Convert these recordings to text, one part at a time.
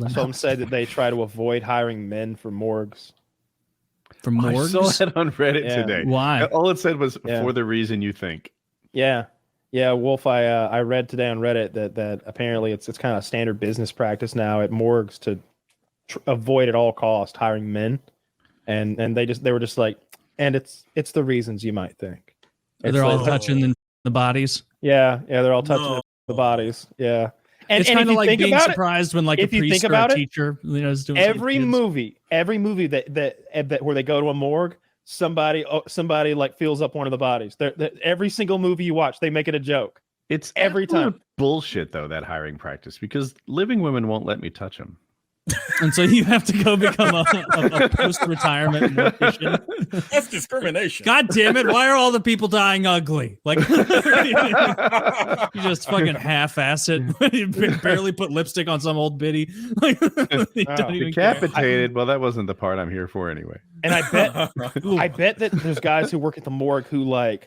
Some say that they try to avoid hiring men for morgues. For morgues? I saw that on Reddit today. Why? All it said was for the reason you think. Yeah. Wolf. I read today on Reddit that apparently it's kind of standard business practice now at morgues to avoid at all cost hiring men, and they were just like, and it's the reasons you might think. They're all touching the bodies. Yeah, they're all touching the bodies. Yeah. And it's kind of like being surprised when like if a priest or a teacher, is doing every movie that where they go to a morgue, somebody like fills up one of the bodies. Every single movie you watch, they make it a joke. It's every time bullshit though, that hiring practice, because living women won't let me touch them. And so you have to go become a post-retirement mortician. That's discrimination. God damn it! Why are all the people dying ugly? Like you just fucking half-ass it. You barely put lipstick on some old biddy. Like decapitated. Well, that wasn't the part I'm here for anyway. And I bet that there's guys who work at the morgue who they'll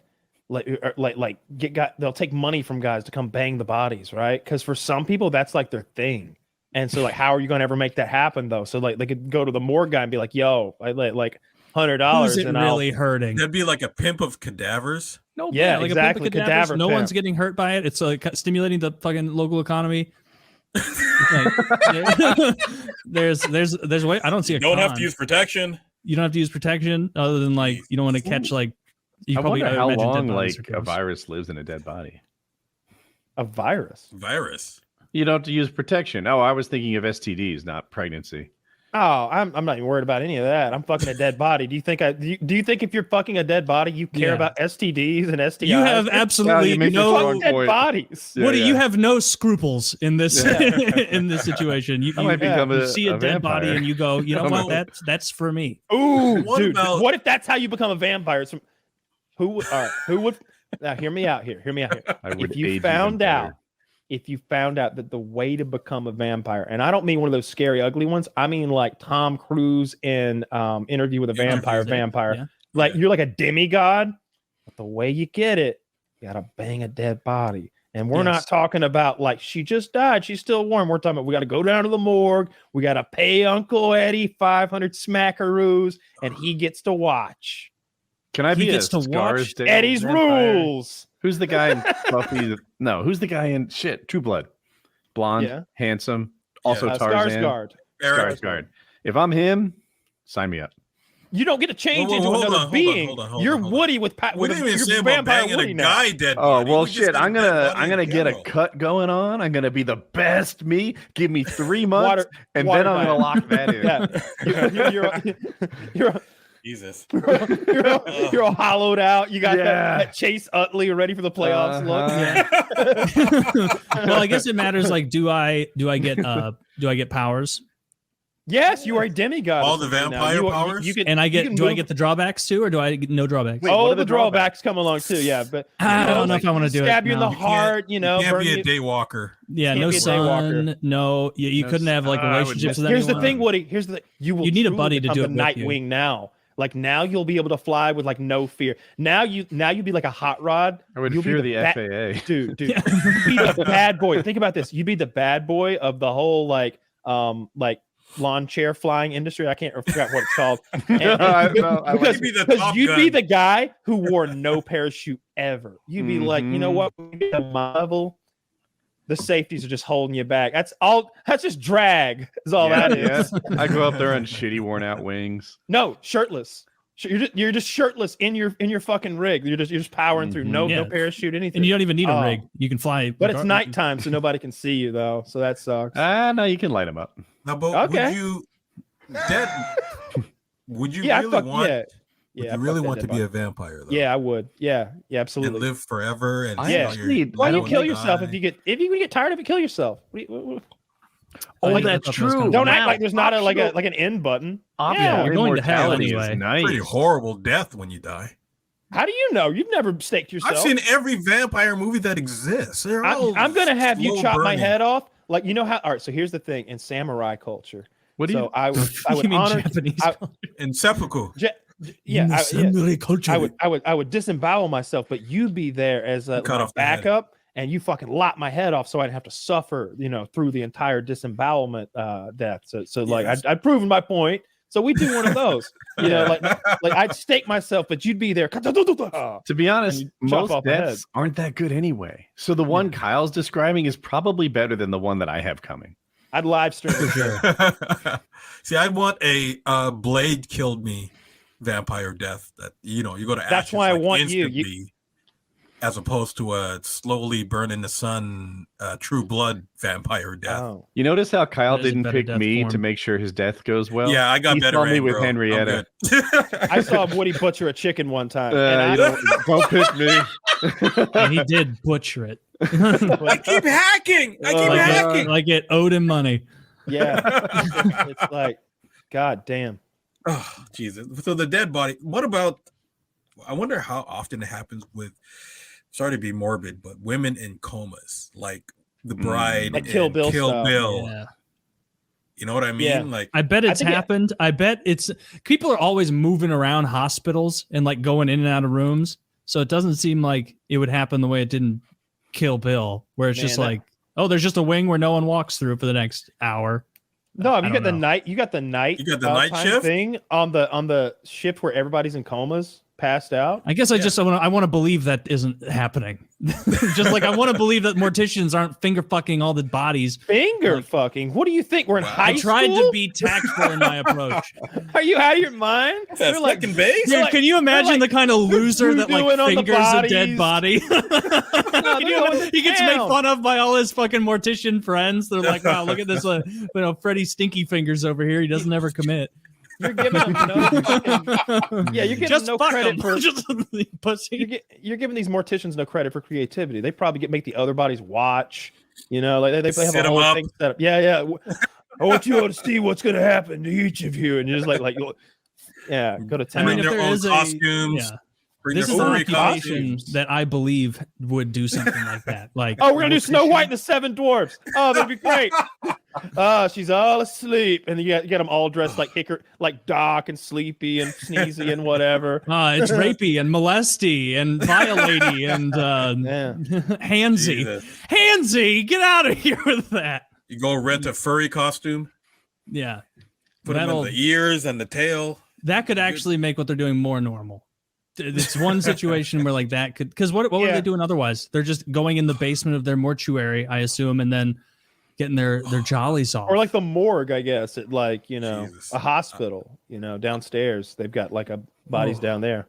take money from guys to come bang the bodies, right? Because for some people that's like their thing. And so, like, how are you going to ever make that happen, though? So, like, they could go to the morgue guy and be like, "Yo, I like $100." Who's it really hurting? That'd be like a pimp of cadavers. No, yeah, like exactly. A cadaver. No one's getting hurt by it. It's like stimulating the fucking local economy. There's way. I don't see. You don't have to use protection. You don't have to use protection, other than like you don't want to catch like. I wonder how long like a virus lives in a dead body. A virus. You don't have to use protection. Oh, I was thinking of STDs, not pregnancy. Oh, I'm not even worried about any of that. I'm fucking a dead body. Do you think if you're fucking a dead body, you care about STDs and STIs? You have absolutely no dead bodies. Woody, you have no scruples in this in this situation. You see a dead body and you go, you know what? That's for me. Ooh, dude. What if that's how you become a vampire? Who would? Now, hear me out here. If you found out that the way to become a vampire, and I don't mean one of those scary, ugly ones. I mean like Tom Cruise in Interview with a Vampire. Yeah. Like you're like a demigod, but the way you get it, you gotta bang a dead body. And we're not talking about like she just died, she's still warm. We're talking about we got to go down to the morgue, we got to pay Uncle Eddie 500 smackaroos, and he gets to watch. Can I be to watch Eddie's vampire? Rules? Who's the guy in Buffy? No, who's the guy in True Blood? Blonde, handsome, also Tarzan. Skarsgård. If I'm him, sign me up. You don't get to change into another being. You're Woody with your vampire Woody now. Oh well, shit! I'm gonna get a cut going on. I'm gonna be the best me. Give me 3 months, and then I'm gonna lock that in. You're Jesus. You're all hollowed out. You got that Chase Utley ready for the playoffs look. Well, I guess it matters. Like, do I get powers? Yes, you are a demigod. All the vampire powers. I get the drawbacks too, or do I get no drawbacks? Wait, the drawbacks come along too. Yeah, but I don't know if I want to do it. Stab you in the heart. You know, you can't be a daywalker. Yeah, no sun. No, you couldn't have like relationships with anyone. Here's the thing, Woody. Here's the thing. You need a buddy to do it with Nightwing now. Like now you'll be able to fly with like no fear. Now you'd be like a hot rod. I would fear the FAA. Dude. You'd be the bad boy. Think about this. You'd be the bad boy of the whole like lawn chair flying industry. I forgot what it's called. Because you'd be the guy who wore no parachute ever. You'd be like, you know what? At my level, the safeties are just holding you back. That's just drag. Is all that is. I go up there on shitty, worn out wings. No, shirtless. You're just shirtless in your fucking rig. You're just powering through. No parachute, anything. And you don't even need a rig. You can fly. But it's nighttime, so nobody can see you though. So that sucks. No, you can light them up. Now, but would you really want? Yeah, you really want to be a vampire, though? Yeah, I would. Yeah, absolutely. And live forever. And why you kill yourself if you get tired of it? Kill yourself. Oh, that's true. Don't act like there's not an end button. Yeah, you're going to hell anyway. Nice. Pretty horrible death when you die. How do you know? You've never staked yourself. I've seen every vampire movie that exists. I'm gonna have you chop my head off. Like, you know how? All right. So here's the thing: in samurai culture, I would honor Japanese in seppuku. I would disembowel myself, but you'd be there as a backup, and you fucking lop my head off, so I'd have to suffer, through the entire disembowelment death. So like I'd proven my point. So we do one of those, like I'd stake myself, but you'd be there. To be honest, most deaths aren't that good anyway. So the one Kyle's describing is probably better than the one that I have coming. I'd live stream for sure. See, I want a blade killed me vampire death that you go to. That's why I want you. As opposed to a slowly burn in the sun, true blood vampire death. Oh. You notice how Kyle didn't pick me to make sure his death goes well? Yeah, I got better. He saw me with Henrietta. I saw Woody butcher a chicken one time. Don't pick me. And he did butcher it. I keep hacking. Like it owed him money. Yeah. It's like, God damn. Oh, Jesus. So the dead body. What about, I wonder how often it happens with, sorry to be morbid, but women in comas, like the bride like Kill Bill. Yeah. You know what I mean? Yeah. Like, I bet it's happened. I bet it's, people are always moving around hospitals and like going in and out of rooms. So it doesn't seem like it would happen the way it didn't Kill Bill, where it's just like, oh, there's just a wing where no one walks through for the next hour. No, you got the night shift thing on the shift where everybody's in comas, passed out. I guess I want to believe that isn't happening. Just like I want to believe that morticians aren't finger fucking all the bodies. Fucking? What do you think? We're in high school? I tried to be tactful in my approach. Are you out of your mind? That's like in base. Dude, can you imagine the kind of loser that like fingers a dead body? He gets made fun of by all his fucking mortician friends. They're like, wow, look at this, Freddie Stinky Fingers over here. He doesn't ever commit. You're giving him you're giving no credit for pussy. You're giving these morticians no credit for creativity. They probably make the other bodies watch. They have a whole thing set up. Yeah. I want you all to see what's going to happen to each of you, and you're just go to town. I mean, their own costumes. This is an occupation that I believe would do something like that. Like, oh, we're gonna do Snow White and the Seven Dwarfs. Oh, that'd be great. She's all asleep, and you get them all dressed like Doc and Sleepy and Sneezy and whatever. It's rapey and molesty and violaty and handsy. Handsy, get out of here with that. You go rent a furry costume. Yeah, put them in the ears and the tail. That could actually make what they're doing more normal. It's one situation where like that could, because what were they doing otherwise? They're just going in the basement of their mortuary, I assume, and then getting their jollies off. Or like the morgue, I guess, at a hospital, downstairs. They've got like bodies down there.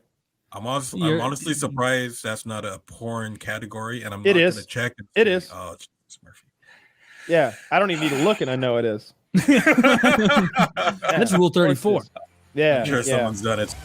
I'm honestly surprised that's not a porn category, and I'm not going to check. It is. Oh, Murphy. Yeah, I don't even need to look, and I know it is. That's Rule 34. Yeah, I'm sure someone's done it.